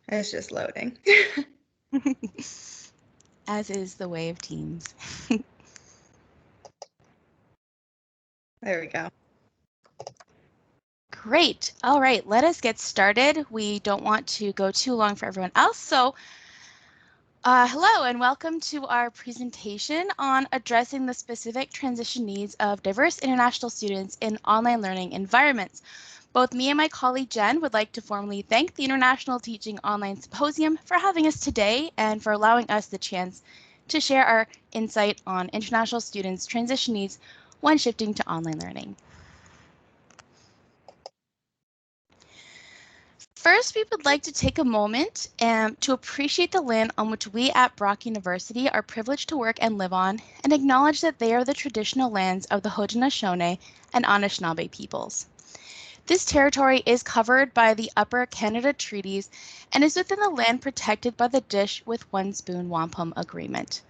It's just loading. As is the way of Teams. There we go. Great. All right, let us get started. We don't want to go too long for everyone else. So hello and welcome to our presentation on addressing the specific transition needs of diverse international students in online learning environments. Both me and my colleague Jen would like to formally thank the International Teaching Online Symposium for having us today and for allowing us the chance to share our insight on international students' transition needs when shifting to online learning. First, we would like to take a moment to appreciate the land on which we at Brock University are privileged to work and live on, and acknowledge that they are the traditional lands of the Haudenosaunee and Anishinaabe peoples. This territory is covered by the Upper Canada Treaties and is within the land protected by the Dish with One Spoon Wampum Agreement.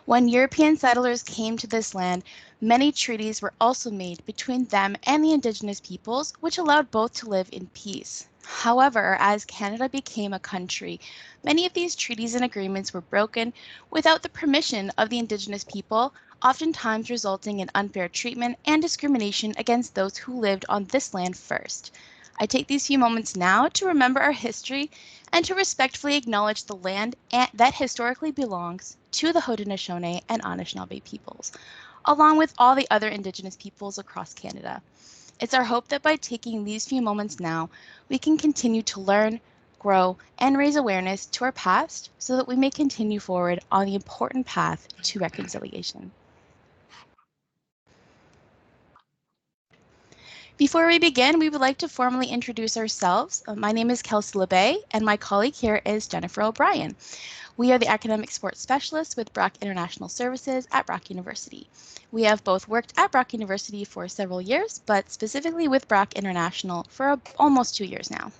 When European settlers came to this land, many treaties were also made between them and the Indigenous peoples, which allowed both to live in peace. However, as Canada became a country, many of these treaties and agreements were broken without the permission of the Indigenous people, oftentimes resulting in unfair treatment and discrimination against those who lived on this land first. I take these few moments now to remember our history and to respectfully acknowledge the land that historically belongs to the Haudenosaunee and Anishinaabe peoples, along with all the other Indigenous peoples across Canada. It's our hope that by taking these few moments now, we can continue to learn, grow, and raise awareness to our past so that we may continue forward on the important path to reconciliation. Before we begin, we would like to formally introduce ourselves. My name is Kelsey LeBay, and my colleague here is Jennifer O'Brien. We are the Academic Sports Specialists with Brock International Services at Brock University. We have both worked at Brock University for several years, but specifically with Brock International for almost 2 years now.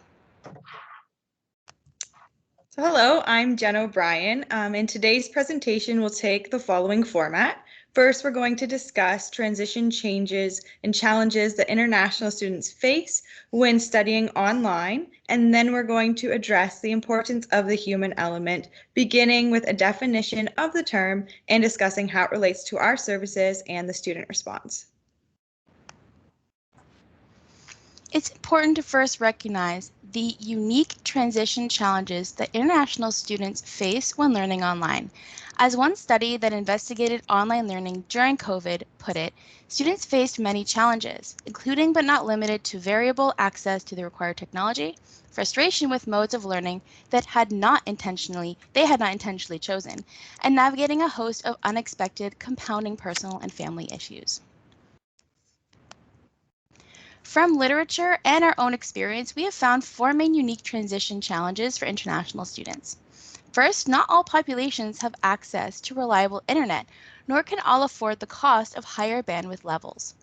So hello, I'm Jen O'Brien. In today's presentation, we'll take the following format. First, we're going to discuss transition changes and challenges that international students face when studying online, and then we're going to address the importance of the human element, beginning with a definition of the term and discussing how it relates to our services and the student response. It's important to first recognize the unique transition challenges that international students face when learning online. As one study that investigated online learning during COVID put it, students faced many challenges, including but not limited to variable access to the required technology, frustration with modes of learning that they had not intentionally chosen, and navigating a host of unexpected compounding personal and family issues. From literature and our own experience, we have found 4 main unique transition challenges for international students. First, not all populations have access to reliable internet, nor can all afford the cost of higher bandwidth levels.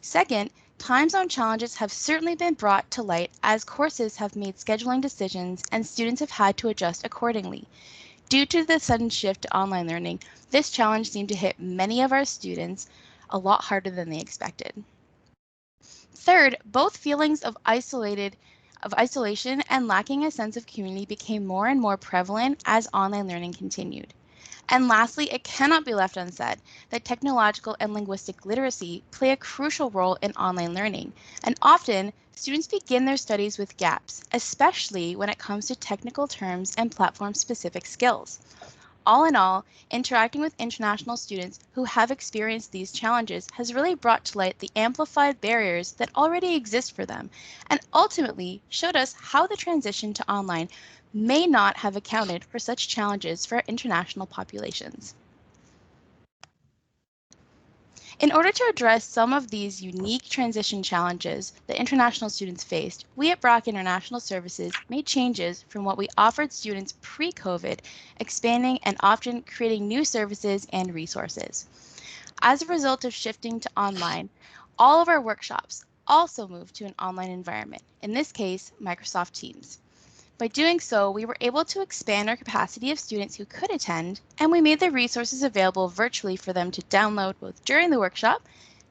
Second, time zone challenges have certainly been brought to light as courses have made scheduling decisions and students have had to adjust accordingly. Due to the sudden shift to online learning, this challenge seemed to hit many of our students a lot harder than they expected. Third, both feelings of isolation and lacking a sense of community became more and more prevalent as online learning continued. And lastly, it cannot be left unsaid that technological and linguistic literacy play a crucial role in online learning, and often students begin their studies with gaps, especially when it comes to technical terms and platform-specific skills. All in all, interacting with international students who have experienced these challenges has really brought to light the amplified barriers that already exist for them, and ultimately showed us how the transition to online may not have accounted for such challenges for international populations. In order to address some of these unique transition challenges that international students faced, we at Brock International Services made changes from what we offered students pre-COVID, expanding and often creating new services and resources. As a result of shifting to online, all of our workshops also moved to an online environment, in this case, Microsoft Teams. By doing so, we were able to expand our capacity of students who could attend, and we made the resources available virtually for them to download both during the workshop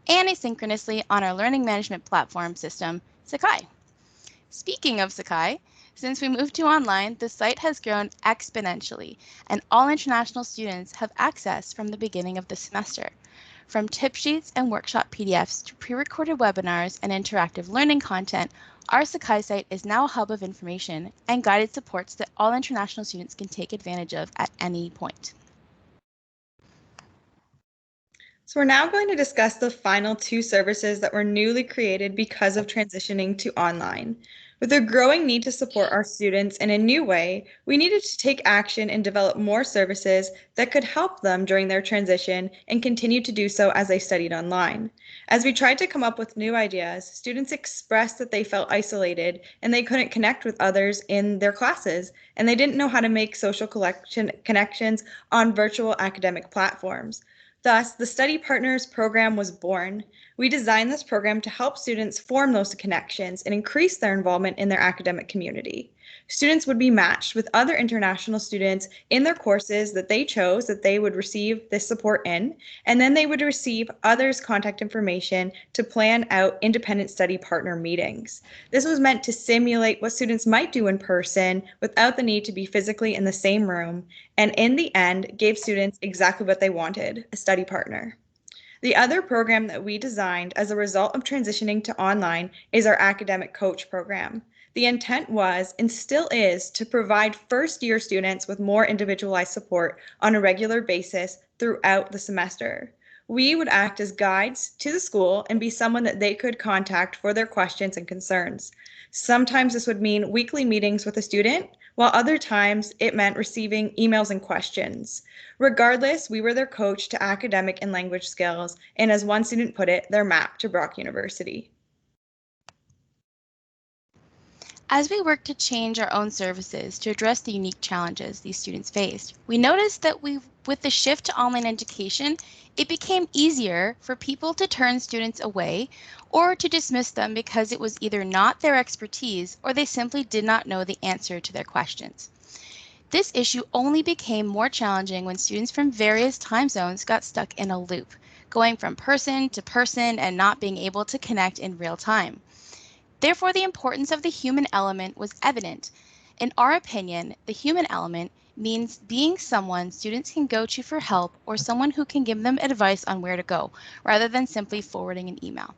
and asynchronously on our learning management platform system, Sakai. Speaking of Sakai, Since we moved to online, the site has grown exponentially, and all international students have access from the beginning of the semester. From tip sheets and workshop PDFs to pre-recorded webinars and interactive learning content, our Sakai site is now a hub of information and guided supports that all international students can take advantage of at any point. So we're now going to discuss the final two services that were newly created because of transitioning to online. With a growing need to support our students in a new way, we needed to take action and develop more services that could help them during their transition and continue to do so as they studied online. As we tried to come up with new ideas, students expressed that they felt isolated and they couldn't connect with others in their classes, and they didn't know how to make social connections on virtual academic platforms. Thus, the Study Partners program was born. We designed this program to help students form those connections and increase their involvement in their academic community. Students would be matched with other international students in their courses that they chose that they would receive this support in, and then they would receive others' contact information to plan out independent study partner meetings. This was meant to simulate what students might do in person without the need to be physically in the same room, and in the end, gave students exactly what they wanted, a study partner. The other program that we designed as a result of transitioning to online is our academic coach program. The intent was and still is to provide first-year students with more individualized support on a regular basis throughout the semester. We would act as guides to the school and be someone that they could contact for their questions and concerns. Sometimes this would mean weekly meetings with a student, while other times it meant receiving emails and questions. Regardless, we were their coach to academic and language skills, and as one student put it, their map to Brock University. As we worked to change our own services to address the unique challenges these students faced, we noticed that with the shift to online education, it became easier for people to turn students away or to dismiss them because it was either not their expertise or they simply did not know the answer to their questions. This issue only became more challenging when students from various time zones got stuck in a loop, going from person to person and not being able to connect in real time. Therefore, the importance of the human element was evident. In our opinion, the human element means being someone students can go to for help or someone who can give them advice on where to go, rather than simply forwarding an email.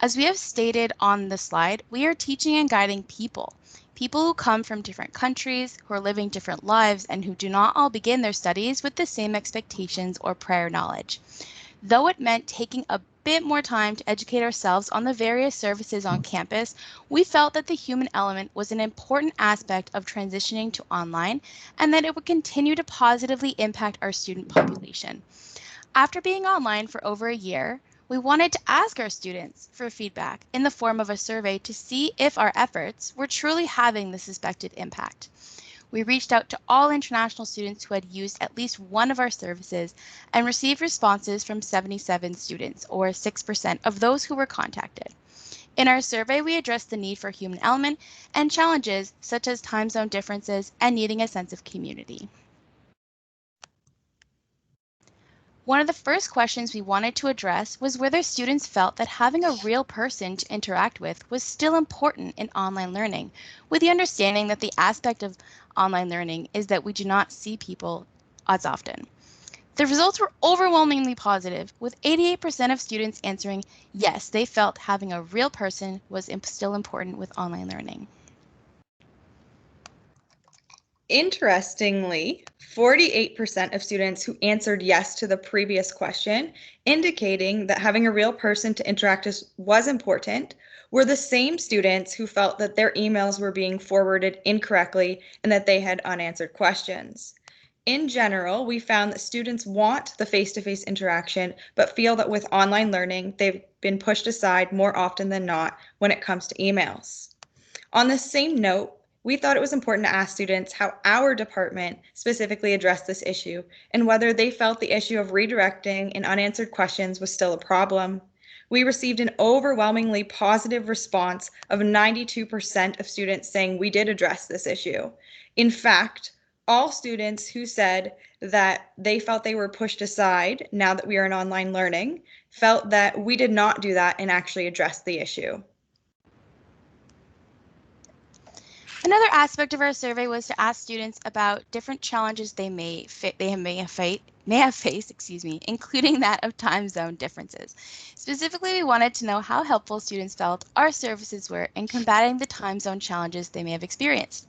As we have stated on the slide, we are teaching and guiding people. People who come from different countries, who are living different lives, and who do not all begin their studies with the same expectations or prior knowledge. Though it meant taking a bit more time to educate ourselves on the various services on campus, we felt that the human element was an important aspect of transitioning to online and that it would continue to positively impact our student population. After being online for over a year, we wanted to ask our students for feedback in the form of a survey to see if our efforts were truly having the suspected impact. We reached out to all international students who had used at least one of our services and received responses from 77 students, or 6% of those who were contacted. In our survey, we addressed the need for human element and challenges such as time zone differences and needing a sense of community. One of the first questions we wanted to address was whether students felt that having a real person to interact with was still important in online learning, with the understanding that the aspect of online learning is that we do not see people as often. The results were overwhelmingly positive, with 88% of students answering yes, they felt having a real person was still important with online learning. Interestingly, 48% of students who answered yes to the previous question, indicating that having a real person to interact with was important, were the same students who felt that their emails were being forwarded incorrectly and that they had unanswered questions. In general, we found that students want the face-to-face interaction, but feel that with online learning, they've been pushed aside more often than not when it comes to emails. On the same note, we thought it was important to ask students how our department specifically addressed this issue and whether they felt the issue of redirecting and unanswered questions was still a problem. We received an overwhelmingly positive response of 92% of students saying we did address this issue. In fact, all students who said that they felt they were pushed aside now that we are in online learning felt that we did not do that and actually addressed the issue. Another aspect of our survey was to ask students about different challenges they may have faced, including that of time zone differences. Specifically, we wanted to know how helpful students felt our services were in combating the time zone challenges they may have experienced.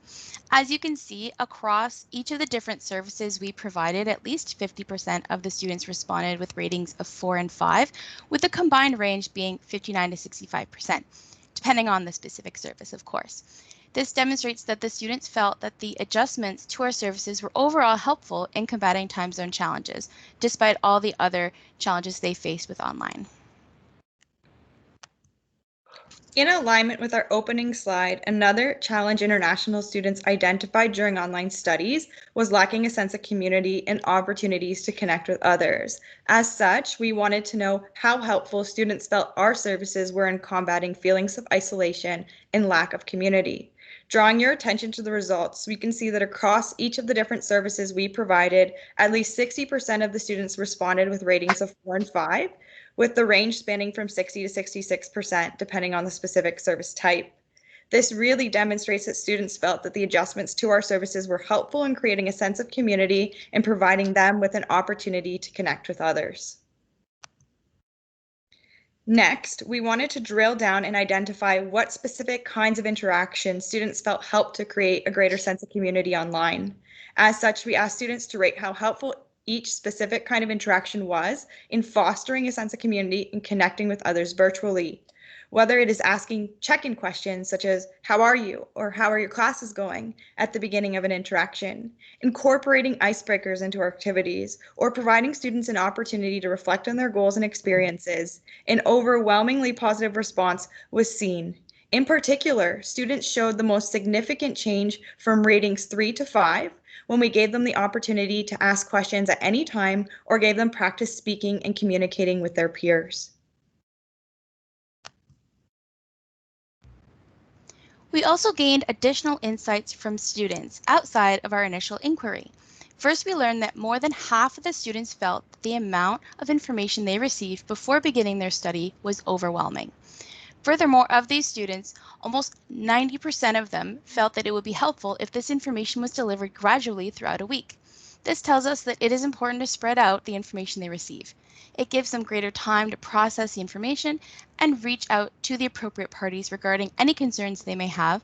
As you can see, across each of the different services we provided, at least 50% of the students responded with ratings of 4 and 5, with the combined range being 59 to 65%, depending on the specific service, of course. This demonstrates that the students felt that the adjustments to our services were overall helpful in combating time zone challenges, despite all the other challenges they faced with online. In alignment with our opening slide, another challenge international students identified during online studies was lacking a sense of community and opportunities to connect with others. As such, we wanted to know how helpful students felt our services were in combating feelings of isolation and lack of community. Drawing your attention to the results, we can see that across each of the different services we provided, at least 60% of the students responded with ratings of 4 and 5, with the range spanning from 60 to 66%, depending on the specific service type. This really demonstrates that students felt that the adjustments to our services were helpful in creating a sense of community and providing them with an opportunity to connect with others. Next, we wanted to drill down and identify what specific kinds of interactions students felt helped to create a greater sense of community online. As such, we asked students to rate how helpful each specific kind of interaction was in fostering a sense of community and connecting with others virtually. Whether it is asking check-in questions such as, how are you? Or how are your classes going at the beginning of an interaction, incorporating icebreakers into our activities, or providing students an opportunity to reflect on their goals and experiences, an overwhelmingly positive response was seen. In particular, students showed the most significant change from ratings 3 to 5 when we gave them the opportunity to ask questions at any time or gave them practice speaking and communicating with their peers. We also gained additional insights from students outside of our initial inquiry. First, we learned that more than half of the students felt that the amount of information they received before beginning their study was overwhelming. Furthermore, of these students, almost 90% of them felt that it would be helpful if this information was delivered gradually throughout a week. This tells us that it is important to spread out the information they receive. It gives them greater time to process the information and reach out to the appropriate parties regarding any concerns they may have.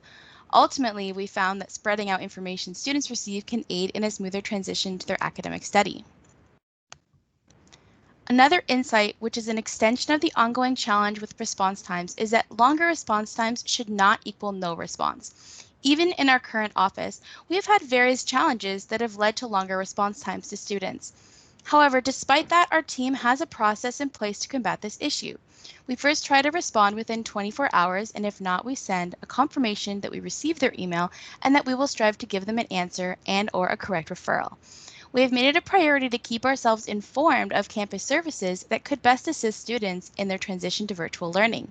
Ultimately, we found that spreading out information students receive can aid in a smoother transition to their academic study. Another insight, which is an extension of the ongoing challenge with response times, is that longer response times should not equal no response. Even in our current office, we have had various challenges that have led to longer response times to students. However, despite that, our team has a process in place to combat this issue. We first try to respond within 24 hours, and if not, we send a confirmation that we received their email and that we will strive to give them an answer and/or a correct referral. We have made it a priority to keep ourselves informed of campus services that could best assist students in their transition to virtual learning.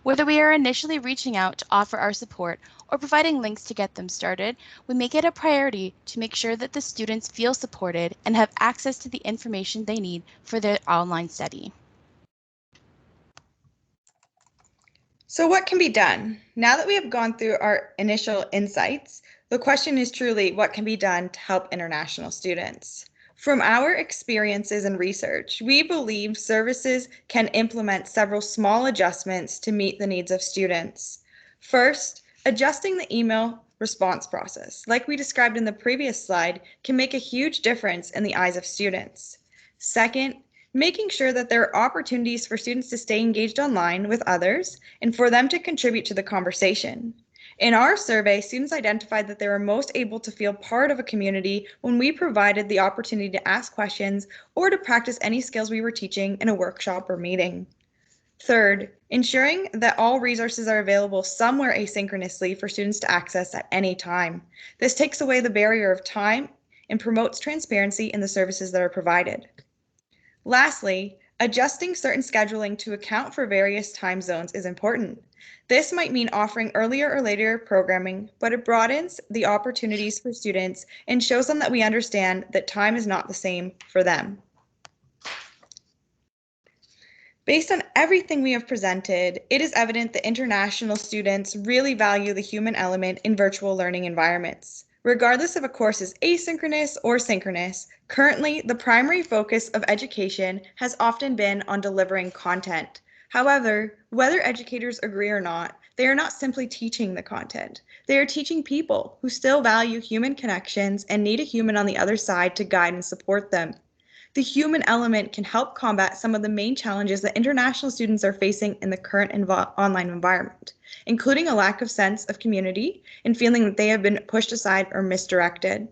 Whether we are initially reaching out to offer our support or providing links to get them started, we make it a priority to make sure that the students feel supported and have access to the information they need for their online study. So what can be done? Now that we have gone through our initial insights, the question is truly what can be done to help international students? From our experiences and research, we believe services can implement several small adjustments to meet the needs of students. First, adjusting the email response process, like we described in the previous slide, can make a huge difference in the eyes of students. Second, making sure that there are opportunities for students to stay engaged online with others and for them to contribute to the conversation. In our survey, students identified that they were most able to feel part of a community when we provided the opportunity to ask questions or to practice any skills we were teaching in a workshop or meeting. Third, ensuring that all resources are available somewhere asynchronously for students to access at any time. This takes away the barrier of time and promotes transparency in the services that are provided. Lastly, adjusting certain scheduling to account for various time zones is important. This might mean offering earlier or later programming, but it broadens the opportunities for students and shows them that we understand that time is not the same for them. Based on everything we have presented, it is evident that international students really value the human element in virtual learning environments. Regardless if a course is asynchronous or synchronous, currently the primary focus of education has often been on delivering content. However, whether educators agree or not, they are not simply teaching the content. They are teaching people who still value human connections and need a human on the other side to guide and support them. The human element can help combat some of the main challenges that international students are facing in the current online environment, including a lack of sense of community and feeling that they have been pushed aside or misdirected.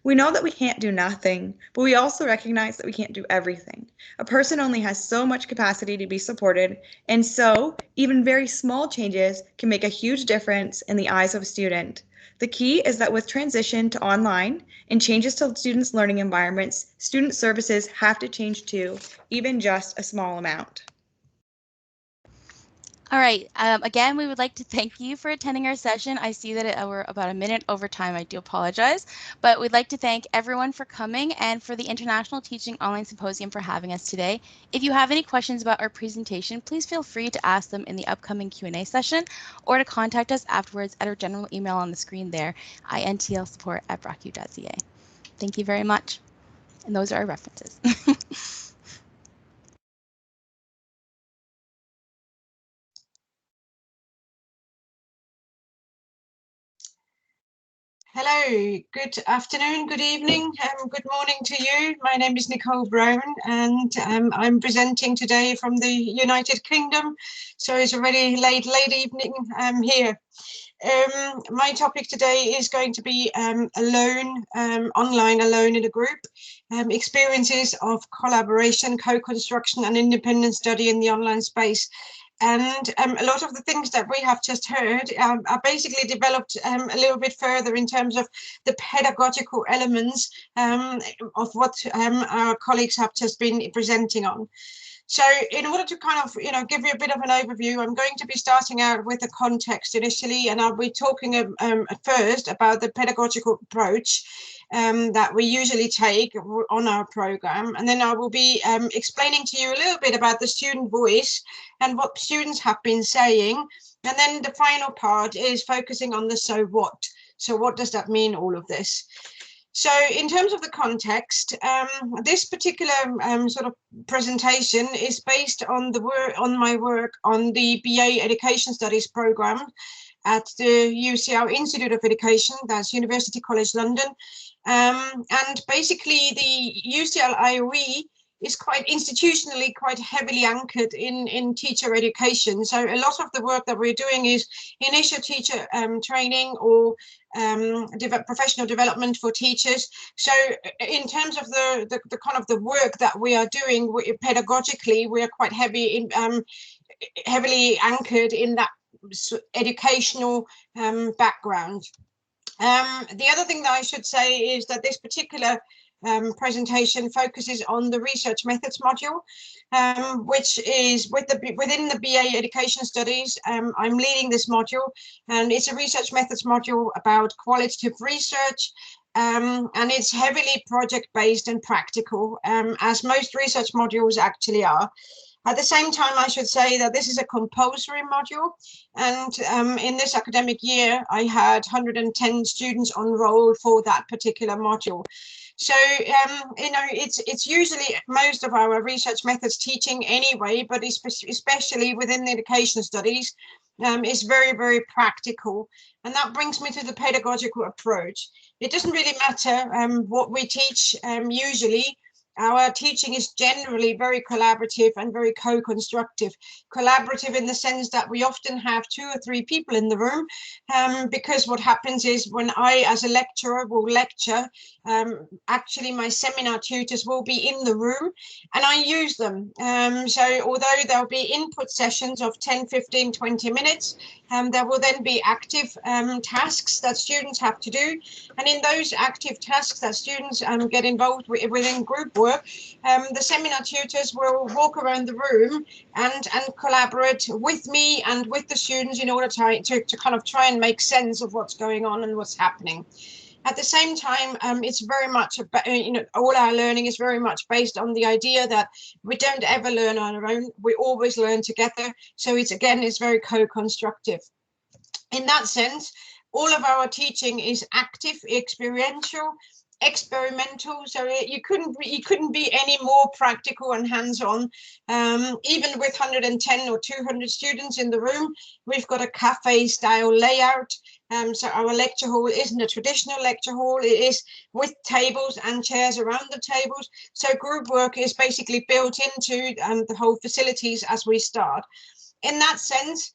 We know that we can't do nothing, but we also recognize that we can't do everything. A person only has so much capacity to be supported, and so even very small changes can make a huge difference in the eyes of a student. The key is that with transition to online and changes to students' learning environments, student services have to change too, even just a small amount. All right. Again, we would like to thank you for attending our session. I see that we're about a minute over time. I do apologize, but we'd like to thank everyone for coming and for the International Teaching Online Symposium for having us today. If you have any questions about our presentation, please feel free to ask them in the upcoming Q&A session or to contact us afterwards at our general email on the screen there, intlsupport@brocu.ca. Thank you very much. And those are our references. Hello, good afternoon, good evening, good morning to you. My name is Nicole Brown and I'm presenting today from the United Kingdom. So it's already late evening here. My topic today is going to be alone, online alone in a group, experiences of collaboration, co-construction and independent study in the online space. And a lot of the things that we have just heard are basically developed a little bit further in terms of the pedagogical elements of what our colleagues have just been presenting on. So in order to kind of, give you a bit of an overview, I'm going to be starting out with the context initially, and I'll be talking at first about the pedagogical approach that we usually take on our program. And then I will be explaining to you a little bit about the student voice and what students have been saying. And then the final part is focusing on the so what. So what does that mean, all of this? So in terms of the context, this particular sort of presentation is based on my work on the BA Education Studies program at the UCL Institute of Education, that's University College London. And basically the UCL IOE is quite institutionally quite heavily anchored in teacher education. So a lot of the work that we're doing is initial teacher training or professional development for teachers. So in terms of the kind of the work that we are doing pedagogically, we are quite heavily anchored in that educational background. The other thing that I should say is that this particular presentation focuses on the research methods module, which is within the BA Education Studies. I'm leading this module, and it's a research methods module about qualitative research, and it's heavily project-based and practical, as most research modules actually are. At the same time, I should say that this is a compulsory module, and in this academic year, I had 110 students on roll for that particular module. So, it's usually most of our research methods teaching anyway, but especially within the education studies, is very, very practical. And that brings me to the pedagogical approach. It doesn't really matter what we teach usually. Our teaching is generally very collaborative and very co-constructive. Collaborative in the sense that we often have 2 or 3 people in the room, because what happens is when I, as a lecturer, will lecture, actually my seminar tutors will be in the room and I use them. So although there'll be input sessions of 10, 15, 20 minutes, there will then be active tasks that students have to do. And in those active tasks that students get involved within group work, the seminar tutors will walk around the room and collaborate with me and with the students in order to kind of try and make sense of what's going on and what's happening. At the same time, it's very much about, all our learning is very much based on the idea that we don't ever learn on our own. We always learn together. So it's very co-constructive. In that sense, all of our teaching is active, experiential, experimental. So you couldn't be any more practical and hands-on. Even with 110 or 200 students in the room, we've got a cafe style layout. So our lecture hall isn't a traditional lecture hall. It is with tables and chairs around the tables. So group work is basically built into the whole facilities as we start. In that sense,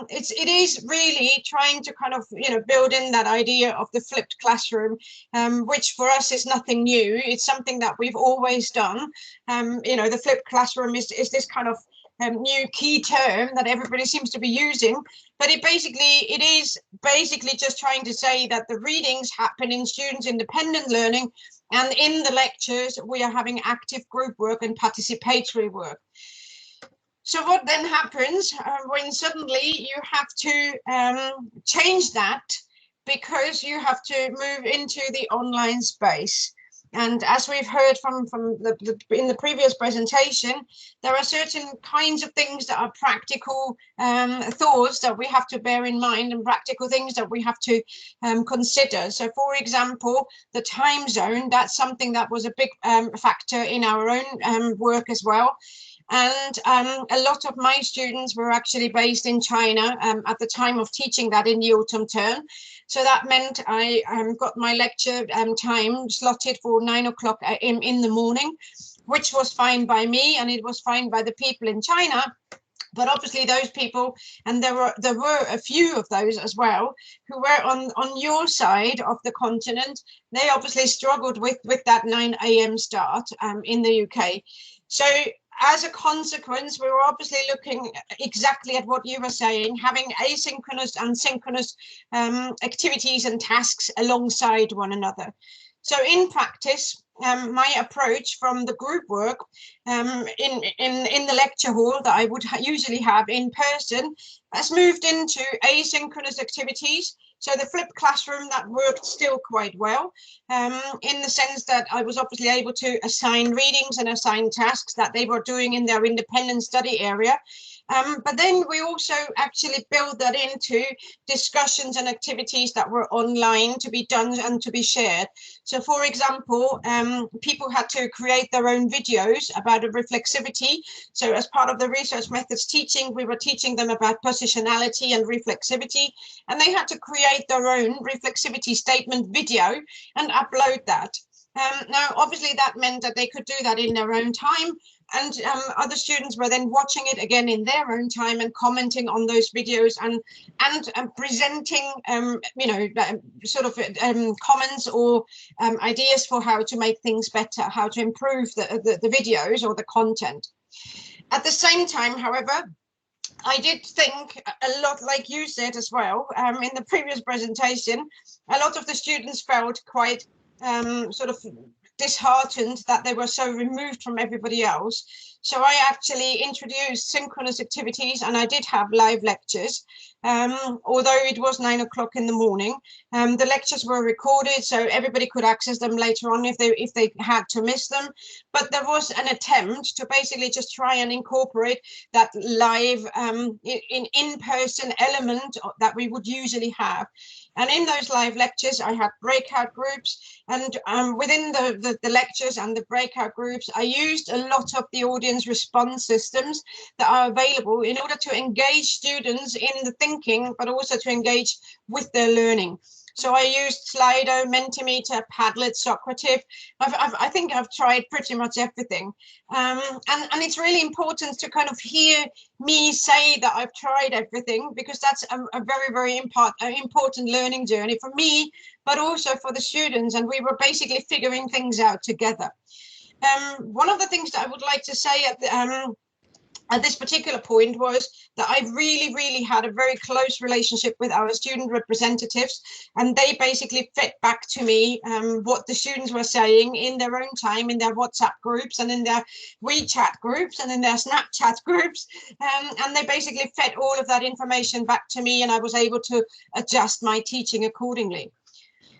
it is really trying to kind of, build in that idea of the flipped classroom, which for us is nothing new. It's something that we've always done. The flipped classroom is this kind of new key term that everybody seems to be using, but it is basically just trying to say that the readings happen in students' independent learning, and in the lectures we are having active group work and participatory work. So what then happens when suddenly you have to change that, because you have to move into the online space? And as we've heard from in the previous presentation, there are certain kinds of things that are practical thoughts that we have to bear in mind, and practical things that we have to consider. So, for example, the time zone, that's something that was a big factor in our own work as well. And a lot of my students were actually based in China at the time of teaching that in the autumn term. So that meant I got my lecture time slotted for 9 o'clock in the morning, which was fine by me, and it was fine by the people in China. But obviously those people, and there were a few of those as well, who were on your side of the continent, they obviously struggled with that 9 a.m. start in the UK. So as a consequence, we were obviously looking exactly at what you were saying, having asynchronous and synchronous activities and tasks alongside one another. So in practice, my approach from the group work in the lecture hall that I would usually have in person has moved into asynchronous activities. So the flipped classroom, that worked still quite well, in the sense that I was obviously able to assign readings and assign tasks that they were doing in their independent study area. But then we also actually build that into discussions and activities that were online to be done and to be shared. So, for example, people had to create their own videos about reflexivity. So as part of the research methods teaching, we were teaching them about positionality and reflexivity, and they had to create their own reflexivity statement video and upload that. Now, obviously, that meant that they could do that in their own time, and other students were then watching it again in their own time and commenting on those videos and presenting, comments or ideas for how to make things better, how to improve the videos or the content. At the same time, however, I did think a lot, like you said as well, in the previous presentation, a lot of the students felt quite disheartened that they were so removed from everybody else. So I actually introduced synchronous activities, and I did have live lectures, although it was 9 o'clock in the morning. The lectures were recorded, so everybody could access them later on if they had to miss them. But there was an attempt to basically just try and incorporate that live in-person element that we would usually have. And in those live lectures, I had breakout groups, and within the lectures and the breakout groups, I used a lot of the audience response systems that are available in order to engage students in the thinking, but also to engage with their learning. So I used Slido, Mentimeter, Padlet, Socrative. I think I've tried pretty much everything. And it's really important to kind of hear me say that I've tried everything, because that's a very, very important learning journey for me, but also for the students. And we were basically figuring things out together. One of the things that I would like to say at this particular point was that I really had a very close relationship with our student representatives, and they basically fed back to me what the students were saying in their own time, in their WhatsApp groups and in their WeChat groups and in their Snapchat groups, and they basically fed all of that information back to me, and I was able to adjust my teaching accordingly.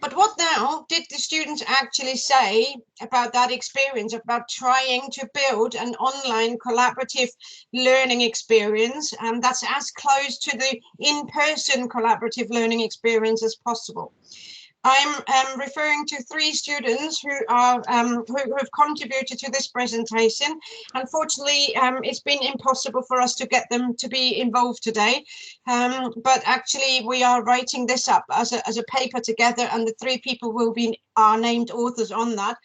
But what now did the students actually say about that experience, about trying to build an online collaborative learning experience that's as close to the in-person collaborative learning experience as possible? I'm referring to 3 students who are who have contributed to this presentation. Unfortunately, it's been impossible for us to get them to be involved today, but actually we are writing this up as a paper together, and the 3 people are named authors on that.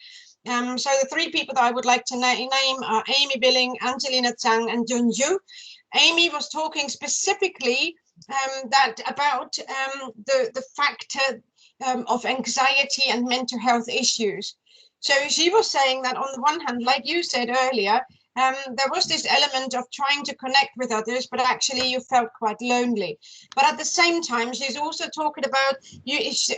So the 3 people that I would like to name are Amy Billing, Angelina Tsang, and Junju. Amy was talking specifically about the factor of anxiety and mental health issues. So she was saying that on the one hand, like you said earlier, there was this element of trying to connect with others, but actually you felt quite lonely. But at the same time, she's also talking about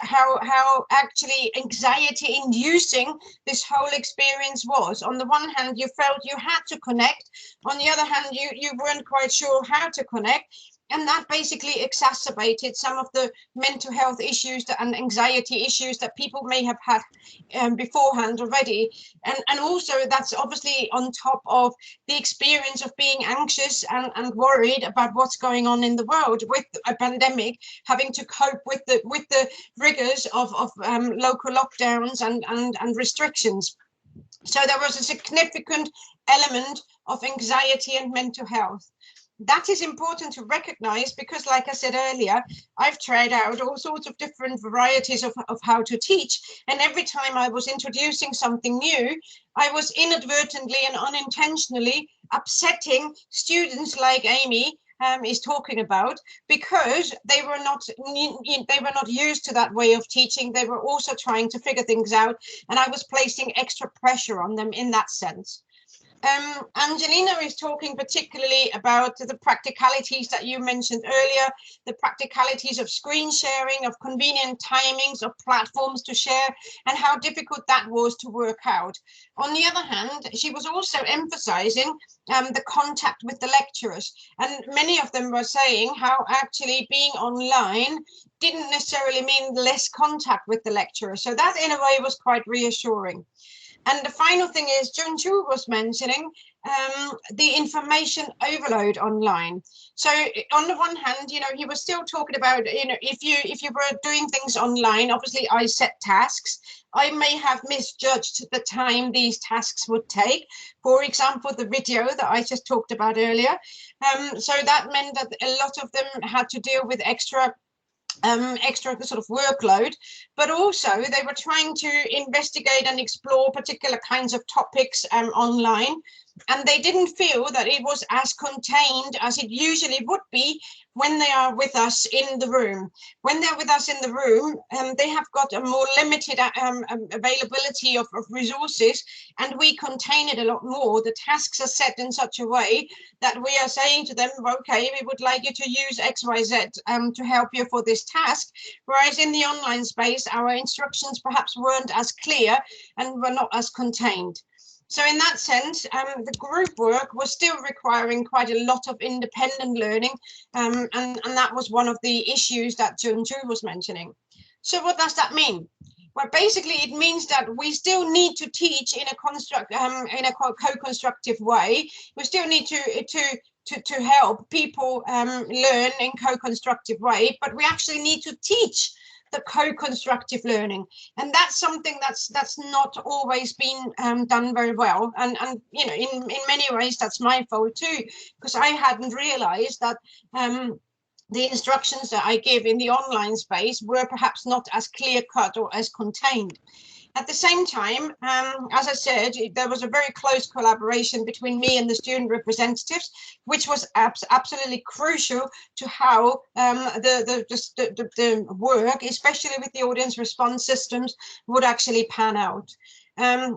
how actually anxiety inducing this whole experience was. On the one hand, you felt you had to connect. On the other hand, you weren't quite sure how to connect. And that basically exacerbated some of the mental health issues and anxiety issues that people may have had beforehand already. And also that's obviously on top of the experience of being anxious and worried about what's going on in the world with a pandemic, having to cope with the rigors of local lockdowns and restrictions. So there was a significant element of anxiety and mental health. That is important to recognize because, like I said earlier, I've tried out all sorts of different varieties of how to teach. And every time I was introducing something new, I was inadvertently and unintentionally upsetting students like Amy is talking about, because they were not used to that way of teaching. They were also trying to figure things out, and I was placing extra pressure on them in that sense. Angelina is talking particularly about the practicalities that you mentioned earlier, the practicalities of screen sharing, of convenient timings, of platforms to share, and how difficult that was to work out. On the other hand, she was also emphasizing the contact with the lecturers, and many of them were saying how actually being online didn't necessarily mean less contact with the lecturer. So that in a way was quite reassuring. And the final thing is, Junju was mentioning the information overload online. So on the one hand, he was still talking about, if you were doing things online, obviously I set tasks. I may have misjudged the time these tasks would take. For example, the video that I just talked about earlier. So that meant that a lot of them had to deal with extra sort of workload, but also they were trying to investigate and explore particular kinds of topics online, and they didn't feel that it was as contained as it usually would be when they are with us in the room. When they're with us in the room, they have got a more limited availability of resources, and we contain it a lot more. The tasks are set in such a way that we are saying to them, okay, we would like you to use XYZ to help you for this task. Whereas in the online space, our instructions perhaps weren't as clear and were not as contained. So in that sense, the group work was still requiring quite a lot of independent learning, and that was one of the issues that Junju was mentioning. So what does that mean? Well, basically, it means that we still need to teach in a co-constructive way. We still need to help people learn in co-constructive way, but we actually need to teach the co-constructive learning, and that's something that's not always been done very well, and in many ways that's my fault too, because I hadn't realized that the instructions that I give in the online space were perhaps not as clear-cut or as contained. At the same time, as I said, there was a very close collaboration between me and the student representatives, which was absolutely crucial to how the work, especially with the audience response systems, would actually pan out.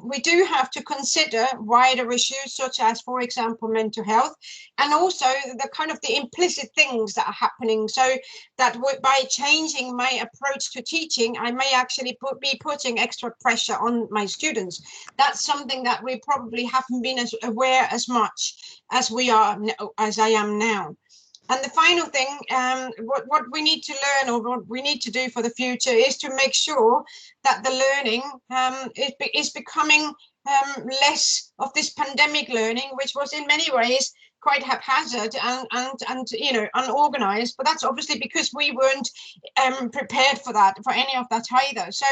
We do have to consider wider issues such as, for example, mental health, and also the kind of the implicit things that are happening, so that by changing my approach to teaching, I may actually be putting extra pressure on my students. That's something that we probably haven't been as aware as much as I am now. And the final thing, what we need to learn, or what we need to do for the future, is to make sure that the learning is becoming less of this pandemic learning, which was in many ways quite haphazard and you know, unorganized. But that's obviously because we weren't prepared for that, for any of that either. So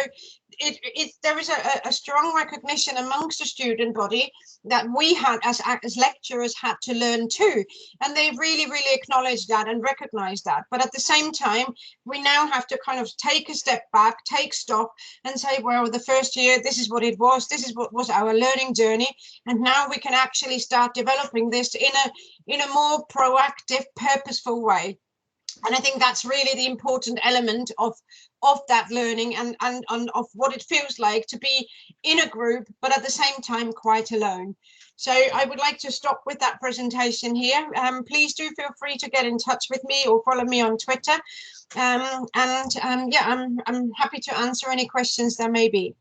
there is a strong recognition amongst the student body that we had as lecturers had to learn too, and they really acknowledge that and recognize that. But at the same time, we now have to kind of take a step back, take stock, and say, well, the first year, this is what it was, this is what was our learning journey, and now we can actually start developing this in a more proactive, purposeful way. And I think that's really the important element of that learning, and of what it feels like to be in a group, but at the same time quite alone. So I would like to stop with that presentation here. Please do feel free to get in touch with me or follow me on Twitter. Yeah, I'm happy to answer any questions there may be.